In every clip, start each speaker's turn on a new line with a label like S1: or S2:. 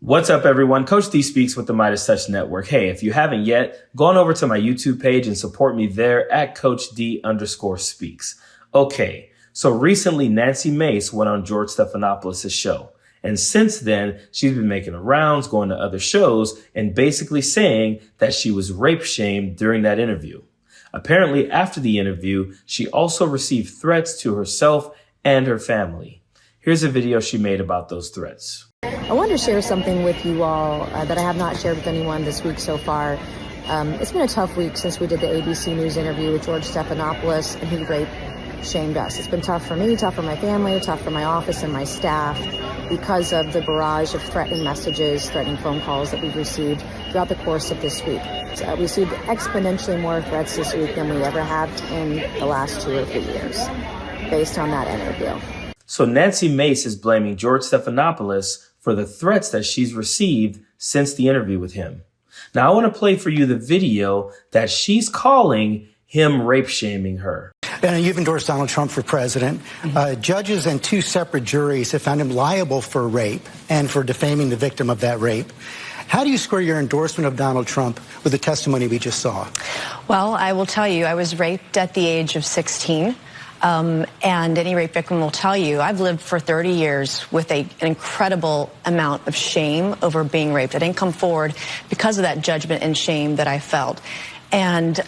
S1: What's up, everyone? Coach D speaks with the MeidasTouch Network. Hey, if you haven't yet, go on over to my YouTube page and support me there at Coach D_speaks. Okay, so recently Nancy Mace went on George Stephanopoulos' show. And since then, she's been making the rounds, going to other shows, and basically saying that she was rape shamed during that interview. Apparently, after the interview, she also received threats to herself and her family. Here's a video she made about those threats.
S2: I wanted to share something with you all that I have not shared with anyone this week so far. It's been a tough week since we did the ABC News interview with George Stephanopoulos, and he rape shamed us. It's been tough for me, tough for my family, tough for my office and my staff because of the barrage of threatening messages, threatening phone calls that we've received throughout the course of this week. We received exponentially more threats this week than we ever have in the last 2 or 3 years based on that interview.
S1: So Nancy Mace is blaming George Stephanopoulos for the threats that she's received since the interview with him. Now, I want to play for you the video that she's calling him rape shaming her.
S3: And you've endorsed Donald Trump for president. Judges and 2 separate juries have found him liable for rape and for defaming the victim of that rape. How do you square your endorsement of Donald Trump with the testimony we just saw?
S4: Well, I will tell you, I was raped at the age of 16. And any rape victim will tell you, I've lived for 30 years with an incredible amount of shame over being raped. I didn't come forward because of that judgment and shame that I felt. And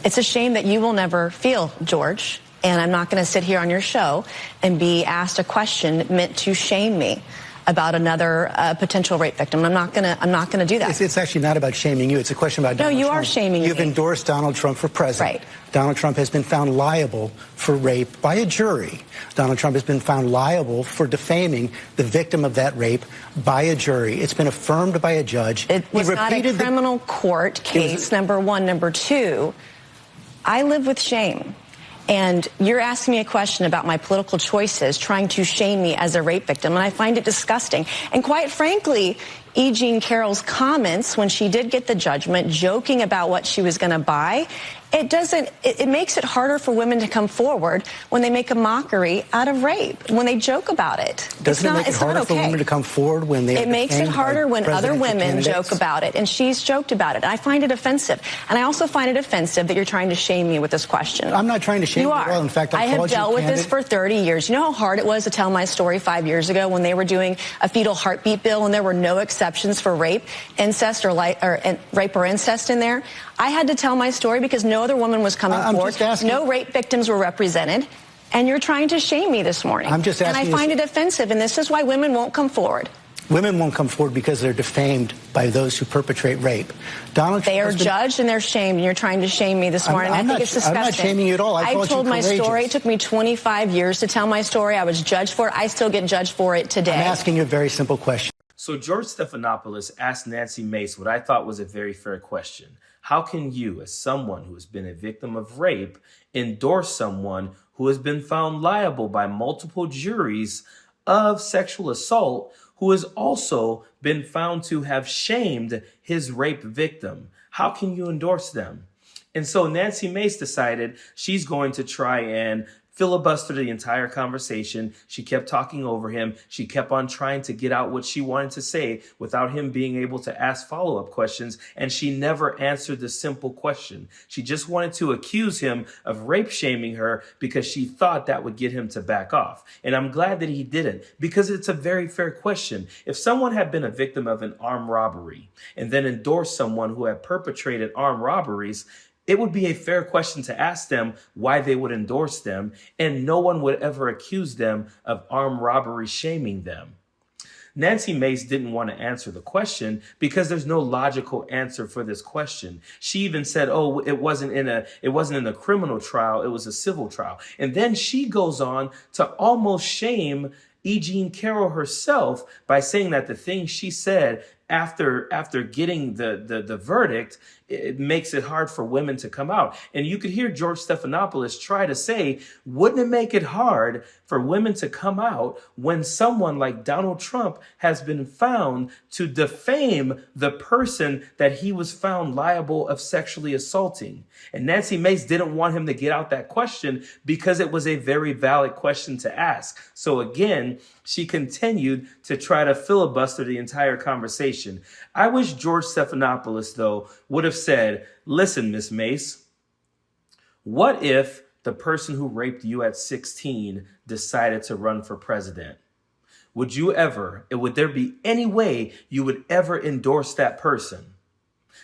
S4: it's a shame that you will never feel, George. And I'm not going to sit here on your show and be asked a question meant to shame me about another potential rape victim. I'm not gonna do that.
S3: It's actually not about shaming you. It's a question about Donald Trump.
S4: No, you are shaming me.
S3: You've endorsed Donald Trump for president.
S4: Right.
S3: Donald Trump has been found liable for rape by a jury. Donald Trump has been found liable for defaming the victim of that rape by a jury. It's been affirmed by a judge.
S4: It was not a criminal court case, number one. Number two, I live with shame. And you're asking me a question about my political choices, trying to shame me as a rape victim, and I find it disgusting. And quite frankly, E. Jean Carroll's comments when she did get the judgment, joking about what she was going to buy, it makes it harder for women to come forward when they make a mockery out of rape, when they joke about it.
S3: Doesn't it make it harder for women to come forward when they are defamed by
S4: It makes it harder when other women joke about it, and she's joked about it. I find it offensive. And I also find it offensive that you're trying to shame me with this question.
S3: I'm not trying to shame you at all. In fact,
S4: I have dealt with this for 30 years. You know how hard it was to tell my story 5 years ago when they were doing a fetal heartbeat bill and there were no exceptions for rape, incest, or rape or incest in there? I had to tell my story because no other woman was coming forward. No rape victims were represented. And you're trying to shame me this morning.
S3: I'm just asking.
S4: And I find it offensive, and this is why women won't come forward.
S3: Women won't come forward because they're defamed by those who perpetrate rape.
S4: They are judged and they're shamed, and you're trying to shame me this morning. I think it's disgusting.
S3: I'm not shaming you at all.
S4: I told my story. It took me 25 years to tell my story. I was judged for it. I still get judged for it today.
S3: I'm asking you a very simple question.
S1: So George Stephanopoulos asked Nancy Mace what I thought was a very fair question. How can you, as someone who has been a victim of rape, endorse someone who has been found liable by multiple juries of sexual assault, who has also been found to have shamed his rape victim? How can you endorse them? And so Nancy Mace decided she's going to try and filibuster the entire conversation. She kept talking over him. She kept on trying to get out what she wanted to say without him being able to ask follow-up questions. And she never answered the simple question. She just wanted to accuse him of rape shaming her because she thought that would get him to back off. And I'm glad that he didn't, because it's a very fair question. If someone had been a victim of an armed robbery and then endorsed someone who had perpetrated armed robberies, it would be a fair question to ask them why they would endorse them, and no one would ever accuse them of armed robbery shaming them. Nancy Mace didn't want to answer the question because there's no logical answer for this question. She even said, oh, it wasn't in a criminal trial, it was a civil trial. And then she goes on to almost shame E. Jean Carroll herself by saying that the things she said after getting the verdict, it makes it hard for women to come out. And you could hear George Stephanopoulos try to say, wouldn't it make it hard for women to come out when someone like Donald Trump has been found to defame the person that he was found liable of sexually assaulting? And Nancy Mace didn't want him to get out that question because it was a very valid question to ask. So again, she continued to try to filibuster the entire conversation. I wish George Stephanopoulos, though, would have said, listen, Miss Mace, what if the person who raped you at 16 decided to run for president? Would there be any way you would ever endorse that person?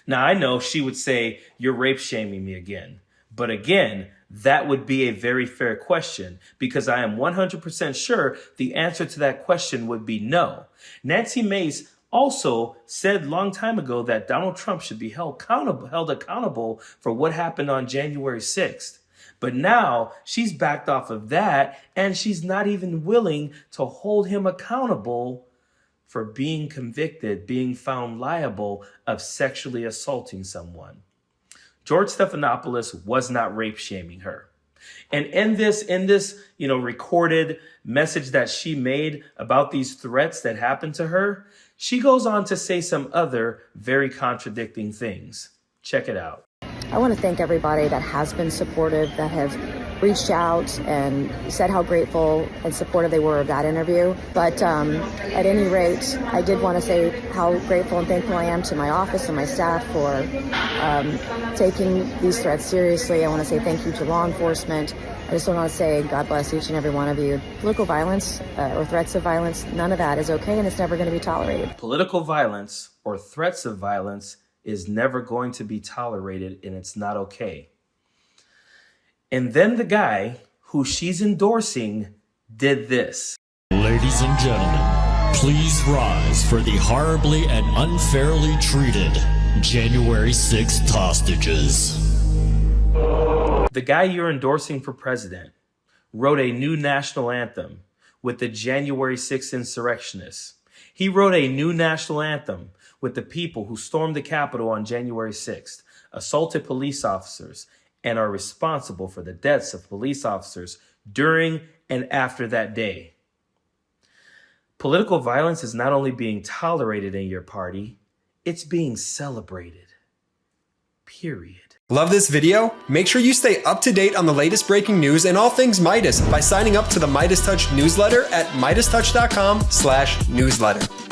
S1: Now, I know she would say, you're rape shaming me again. But again, that would be a very fair question, because I am 100% sure the answer to that question would be no. Nancy Mace also said a long time ago that Donald Trump should be held accountable for what happened on January 6th. But now she's backed off of that, and she's not even willing to hold him accountable for being convicted, being found liable of sexually assaulting someone. George Stephanopoulos was not rape shaming her. And in this, recorded message that she made about these threats that happened to her, she goes on to say some other very contradicting things. Check it out.
S2: I want to thank everybody that has been supportive, that have reached out and said how grateful and supportive they were of that interview. But at any rate, I did want to say how grateful and thankful I am to my office and my staff for taking these threats seriously. I want to say thank you to law enforcement. I just want to say God bless each and every one of you. Political violence or threats of violence, none of that is okay, and it's never going to be tolerated.
S1: Political violence or threats of violence is never going to be tolerated, and it's not okay. And then the guy who she's endorsing did this.
S5: Ladies and gentlemen, please rise for the horribly and unfairly treated January 6th hostages.
S1: The guy you're endorsing for president wrote a new national anthem with the January 6th insurrectionists. He wrote a new national anthem with the people who stormed the Capitol on January 6th, assaulted police officers, and are responsible for the deaths of police officers during and after that day. Political violence is not only being tolerated in your party, it's being celebrated. Period.
S6: Love this video? Make sure you stay up to date on the latest breaking news and all things Meidas by signing up to the MeidasTouch newsletter at MeidasTouch.com/newsletter.